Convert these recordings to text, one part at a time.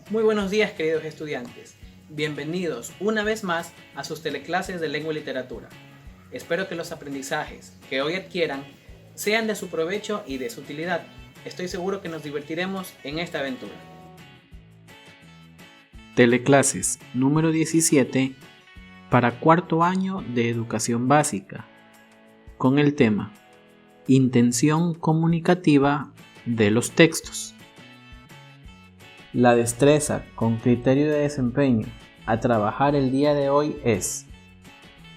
Muy buenos días, queridos estudiantes. Bienvenidos una vez más a sus teleclases de lengua y literatura. Espero que los aprendizajes que hoy adquieran sean de su provecho y de su utilidad. Estoy seguro que nos divertiremos en esta aventura. Teleclases número 17 para cuarto año de educación básica, con el tema Intención comunicativa de los textos. La destreza con criterio de desempeño a trabajar el día de hoy es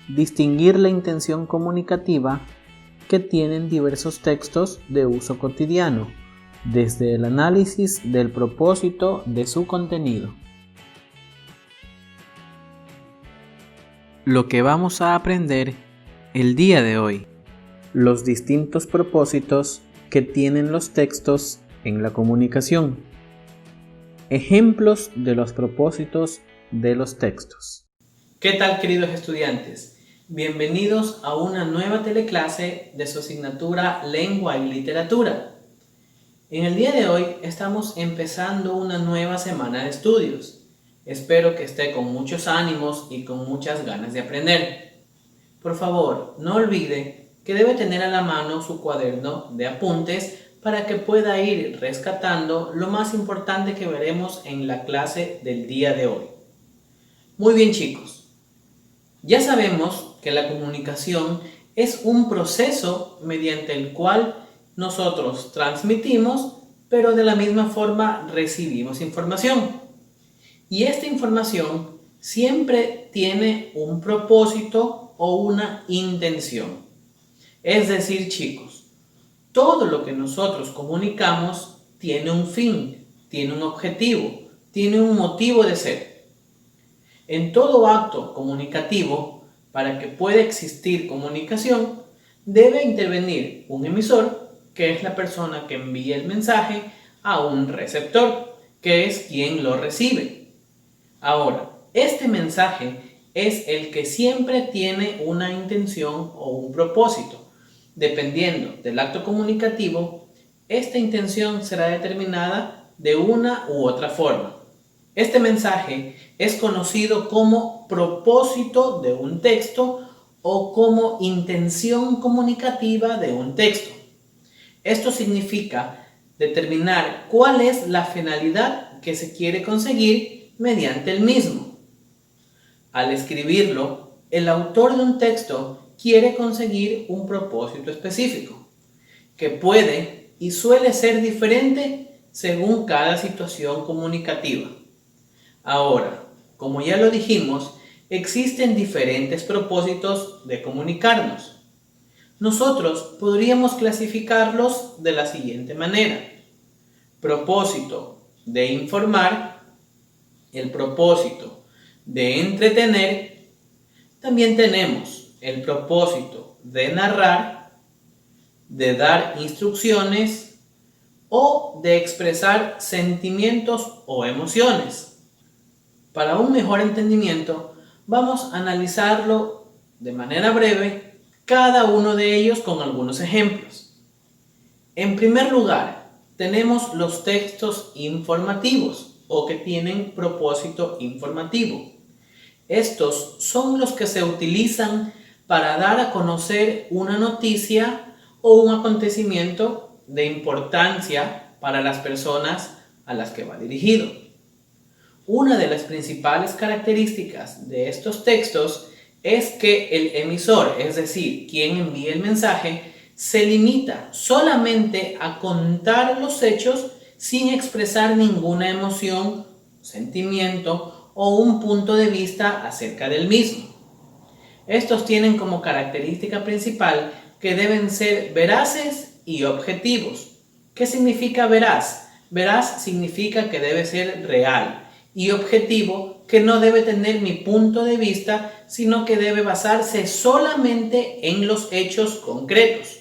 distinguir la intención comunicativa que tienen diversos textos de uso cotidiano, desde el análisis del propósito de su contenido. Lo que vamos a aprender el día de hoy: los distintos propósitos que tienen los textos en la comunicación. Ejemplos de los propósitos de los textos. ¿Qué tal, queridos estudiantes? Bienvenidos a una nueva teleclase de su asignatura Lengua y Literatura. En el día de hoy estamos empezando una nueva semana de estudios. Espero que esté con muchos ánimos y con muchas ganas de aprender. Por favor, no olvide que debe tener a la mano su cuaderno de apuntes para que pueda ir rescatando lo más importante que veremos en la clase del día de hoy. Muy bien, chicos. Ya sabemos que la comunicación es un proceso mediante el cual nosotros transmitimos, pero de la misma forma recibimos información. Y esta información siempre tiene un propósito o una intención. Es decir, chicos, todo lo que nosotros comunicamos tiene un fin, tiene un objetivo, tiene un motivo de ser. En todo acto comunicativo, para que pueda existir comunicación, debe intervenir un emisor, que es la persona que envía el mensaje, a un receptor, que es quien lo recibe. Ahora, este mensaje es el que siempre tiene una intención o un propósito. Dependiendo del acto comunicativo, esta intención será determinada de una u otra forma. Este mensaje es conocido como propósito de un texto o como intención comunicativa de un texto. Esto significa determinar cuál es la finalidad que se quiere conseguir mediante el mismo. Al escribirlo, el autor de un texto quiere conseguir un propósito específico, que puede y suele ser diferente según cada situación comunicativa. Ahora, como ya lo dijimos, existen diferentes propósitos de comunicarnos. Nosotros podríamos clasificarlos de la siguiente manera: propósito de informar, el propósito de entretener. También tenemos el propósito de narrar, de dar instrucciones o de expresar sentimientos o emociones. Para un mejor entendimiento, vamos a analizarlo de manera breve, cada uno de ellos con algunos ejemplos. En primer lugar, tenemos los textos informativos o que tienen propósito informativo. Estos son los que se utilizan para dar a conocer una noticia o un acontecimiento de importancia para las personas a las que va dirigido. Una de las principales características de estos textos es que el emisor, es decir, quien envía el mensaje, se limita solamente a contar los hechos sin expresar ninguna emoción, sentimiento o un punto de vista acerca del mismo. Estos tienen como característica principal que deben ser veraces y objetivos. ¿Qué significa veraz? Veraz significa que debe ser real, y objetivo, que no debe tener mi punto de vista, sino que debe basarse solamente en los hechos concretos.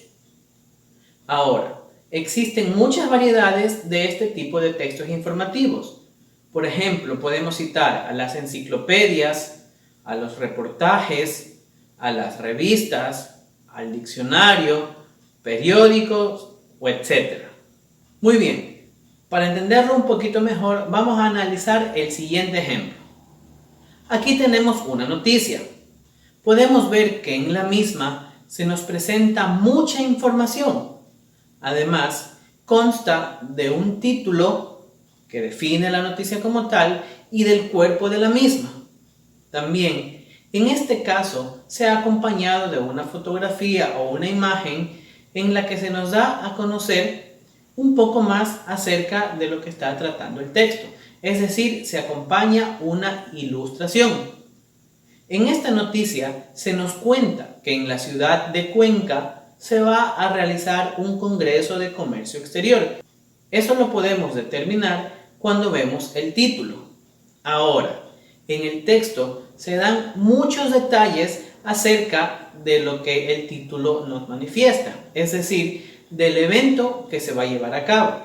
Ahora, existen muchas variedades de este tipo de textos informativos. Por ejemplo, podemos citar a las enciclopedias, a los reportajes, a las revistas, al diccionario, periódicos, etc. Muy bien, Para entenderlo un poquito mejor, vamos a analizar el siguiente ejemplo. Aquí tenemos una noticia. Podemos ver que en la misma se nos presenta mucha información. Además, consta de un título que define la noticia como tal y del cuerpo de la misma. También, en este caso, se ha acompañado de una fotografía o una imagen en la que se nos da a conocer un poco más acerca de lo que está tratando el texto. Es decir, se acompaña una ilustración. En esta noticia se nos cuenta que en la ciudad de Cuenca se va a realizar un congreso de comercio exterior. Eso lo podemos determinar cuando vemos el título. Ahora, en el texto se dan muchos detalles acerca de lo que el título nos manifiesta, es decir, del evento que se va a llevar a cabo.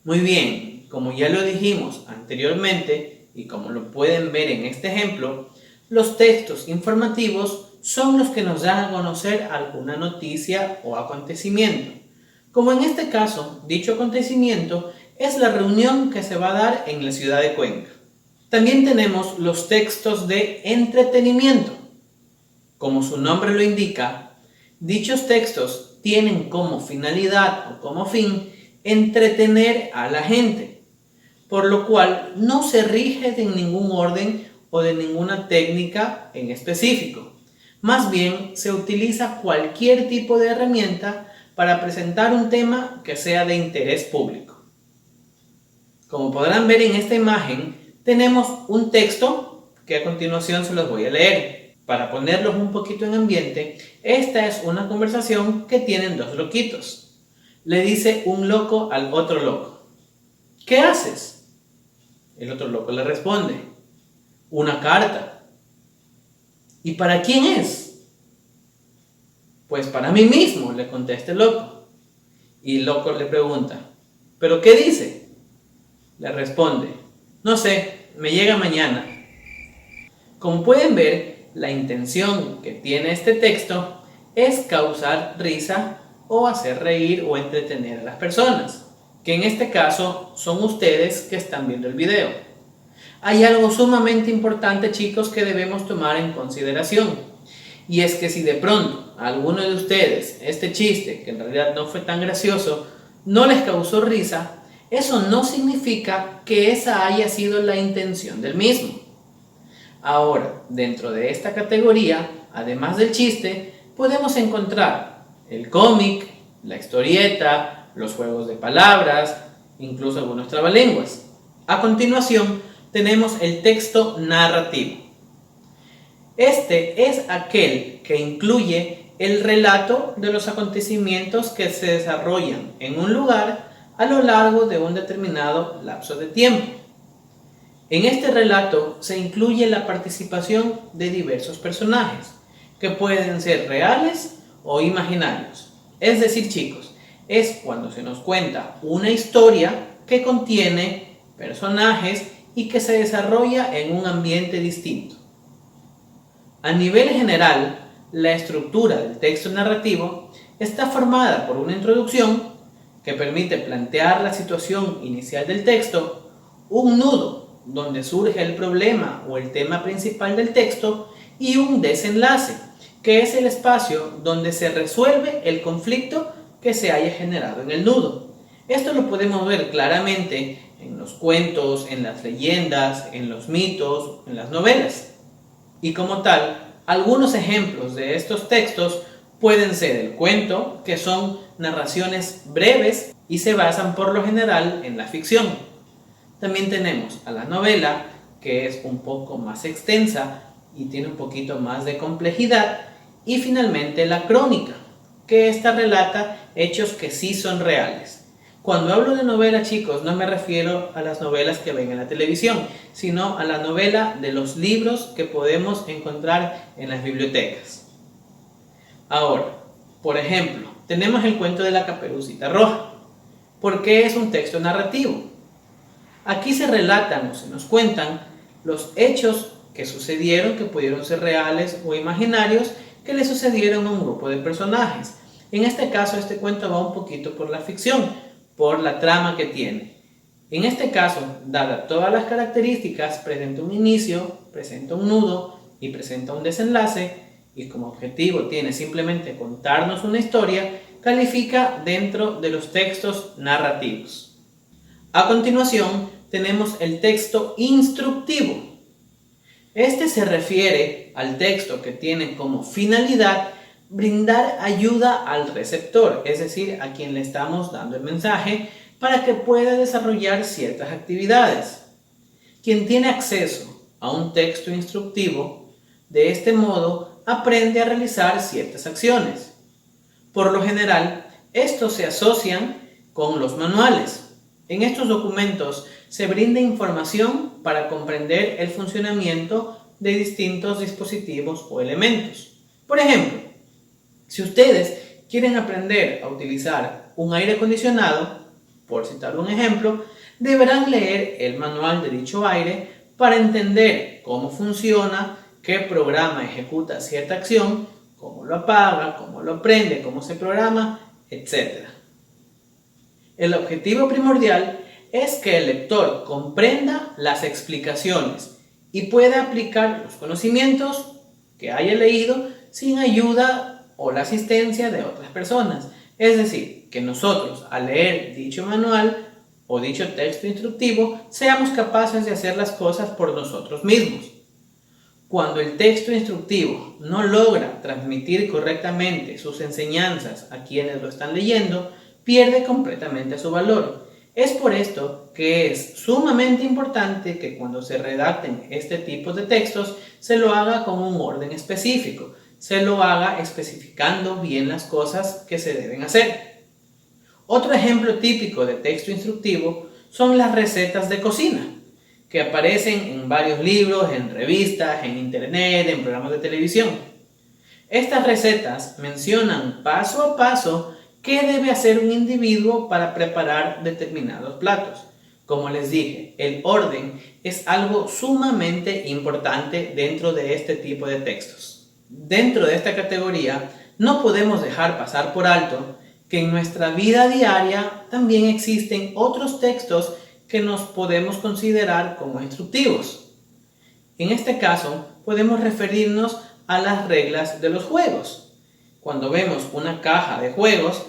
Muy bien, como ya lo dijimos anteriormente y como lo pueden ver en este ejemplo, los textos informativos son los que nos dan a conocer alguna noticia o acontecimiento. Como en este caso, dicho acontecimiento es la reunión que se va a dar en la ciudad de Cuenca. También tenemos los textos de entretenimiento. Como su nombre lo indica, dichos textos tienen como finalidad o como fin entretener a la gente, por lo cual no se rige de ningún orden o de ninguna técnica en específico. Más bien se utiliza cualquier tipo de herramienta para presentar un tema que sea de interés público. Como podrán ver en esta imagen, tenemos un texto que a continuación se los voy a leer. Para ponerlos un poquito en ambiente, esta es una conversación que tienen dos loquitos. Le dice un loco al otro loco: ¿qué haces? El otro loco le responde: una carta. ¿Y para quién es? Pues para mí mismo, le contesta el loco. Y el loco le pregunta: ¿pero qué dice? Le responde: no sé, me llega mañana. Como pueden ver, la intención que tiene este texto es causar risa o hacer reír o entretener a las personas, que en este caso son ustedes que están viendo el video. Hay algo sumamente importante, chicos, que debemos tomar en consideración, y es que si de pronto a alguno de ustedes este chiste, que en realidad no fue tan gracioso, no les causó risa, eso no significa que esa haya sido la intención del mismo. Ahora, dentro de esta categoría, además del chiste, podemos encontrar el cómic, la historieta, los juegos de palabras, incluso algunos trabalenguas. A continuación, tenemos el texto narrativo. Este es aquel que incluye el relato de los acontecimientos que se desarrollan en un lugar a lo largo de un determinado lapso de tiempo. En este relato se incluye la participación de diversos personajes, que pueden ser reales o imaginarios. Es decir, chicos, es cuando se nos cuenta una historia que contiene personajes y que se desarrolla en un ambiente distinto. A nivel general, la estructura del texto narrativo está formada por una introducción que permite plantear la situación inicial del texto, un nudo donde surge el problema o el tema principal del texto y un desenlace, que es el espacio donde se resuelve el conflicto que se haya generado en el nudo. Esto lo podemos ver claramente en los cuentos, en las leyendas, en los mitos, en las novelas. Y como tal, algunos ejemplos de estos textos pueden ser el cuento, que son narraciones breves y se basan por lo general en la ficción. También tenemos a la novela, que es un poco más extensa y tiene un poquito más de complejidad. Y finalmente la crónica, que esta relata hechos que sí son reales. Cuando hablo de novela, chicos, no me refiero a las novelas que ven en la televisión, sino a la novela de los libros que podemos encontrar en las bibliotecas. Ahora, por ejemplo, tenemos el cuento de la Caperucita Roja. ¿Por qué es un texto narrativo? Aquí se relatan o se nos cuentan los hechos que sucedieron, que pudieron ser reales o imaginarios, que le sucedieron a un grupo de personajes. En este caso, este cuento va un poquito por la ficción, por la trama que tiene. En este caso, dadas todas las características, presenta un inicio, presenta un nudo y presenta un desenlace, y como objetivo tiene simplemente contarnos una historia, califica dentro de los textos narrativos. A continuación, tenemos el texto instructivo. Este se refiere al texto que tiene como finalidad brindar ayuda al receptor, es decir, a quien le estamos dando el mensaje, para que pueda desarrollar ciertas actividades. Quien tiene acceso a un texto instructivo, de este modo, aprende a realizar ciertas acciones. Por lo general, estos se asocian con los manuales. En estos documentos se brinda información para comprender el funcionamiento de distintos dispositivos o elementos. Por ejemplo, si ustedes quieren aprender a utilizar un aire acondicionado, por citar un ejemplo, deberán leer el manual de dicho aire para entender cómo funciona, qué programa ejecuta cierta acción, cómo lo apaga, cómo lo prende, cómo se programa, etc. El objetivo primordial es que el lector comprenda las explicaciones y pueda aplicar los conocimientos que haya leído sin ayuda o la asistencia de otras personas. Es decir, que nosotros al leer dicho manual o dicho texto instructivo seamos capaces de hacer las cosas por nosotros mismos. Cuando el texto instructivo no logra transmitir correctamente sus enseñanzas a quienes lo están leyendo, pierde completamente su valor. Es por esto que es sumamente importante que cuando se redacten este tipo de textos se lo haga con un orden específico, se lo haga especificando bien las cosas que se deben hacer. Otro ejemplo típico de texto instructivo son las recetas de cocina, que aparecen en varios libros, en revistas, en internet, en programas de televisión. Estas recetas mencionan paso a paso qué debe hacer un individuo para preparar determinados platos. Como les dije, el orden es algo sumamente importante dentro de este tipo de textos. Dentro de esta categoría, no podemos dejar pasar por alto que en nuestra vida diaria también existen otros textos que nos podemos considerar como instructivos. En este caso, podemos referirnos a las reglas de los juegos. Cuando vemos una caja de juegos,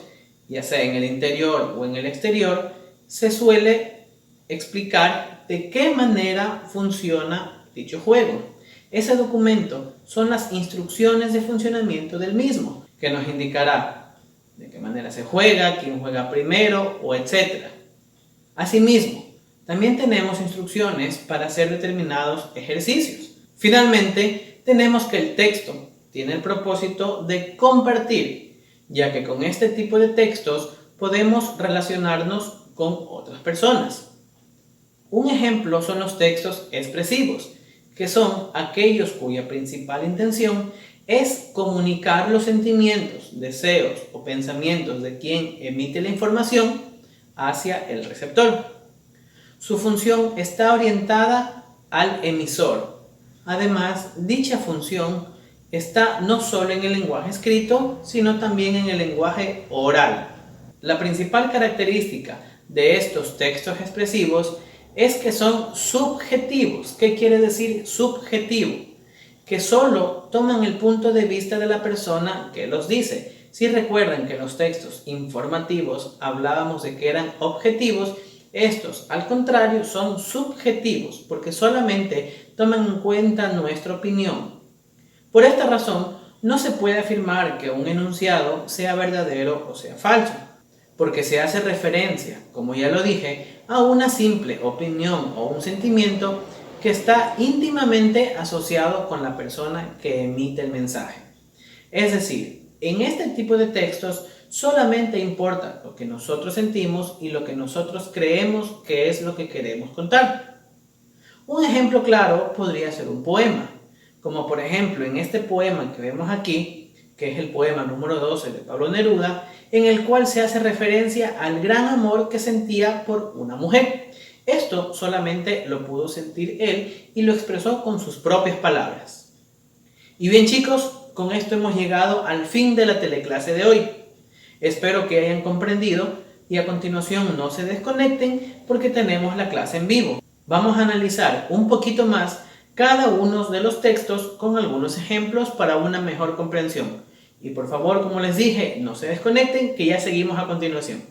ya sea en el interior o en el exterior, se suele explicar de qué manera funciona dicho juego. Ese documento son las instrucciones de funcionamiento del mismo, que nos indicará de qué manera se juega, quién juega primero, o etc. Asimismo, también tenemos instrucciones para hacer determinados ejercicios. Finalmente, tenemos que el texto tiene el propósito de compartir, ya que con este tipo de textos podemos relacionarnos con otras personas. Un ejemplo son los textos expresivos, que son aquellos cuya principal intención es comunicar los sentimientos, deseos o pensamientos de quien emite la información hacia el receptor. Su función está orientada al emisor. Además, dicha función está no solo en el lenguaje escrito, sino también en el lenguaje oral. La principal característica de estos textos expresivos es que son subjetivos. ¿Qué quiere decir subjetivo? Que solo toman el punto de vista de la persona que los dice. Si recuerdan que en los textos informativos hablábamos de que eran objetivos, estos, al contrario, son subjetivos, porque solamente toman en cuenta nuestra opinión. Por esta razón, no se puede afirmar que un enunciado sea verdadero o sea falso, porque se hace referencia, como ya lo dije, a una simple opinión o un sentimiento que está íntimamente asociado con la persona que emite el mensaje. Es decir, en este tipo de textos solamente importa lo que nosotros sentimos y lo que nosotros creemos que es lo que queremos contar. Un ejemplo claro podría ser un poema, como por ejemplo en este poema que vemos aquí, que es el poema número 12 de Pablo Neruda, en el cual se hace referencia al gran amor que sentía por una mujer. Esto solamente lo pudo sentir él y lo expresó con sus propias palabras. Y bien chicos, con esto hemos llegado al fin de la teleclase de hoy. Espero que hayan comprendido y a continuación no se desconecten porque tenemos la clase en vivo. Vamos a analizar un poquito más cada uno de los textos con algunos ejemplos para una mejor comprensión. Y por favor, como les dije, no se desconecten que ya seguimos a continuación.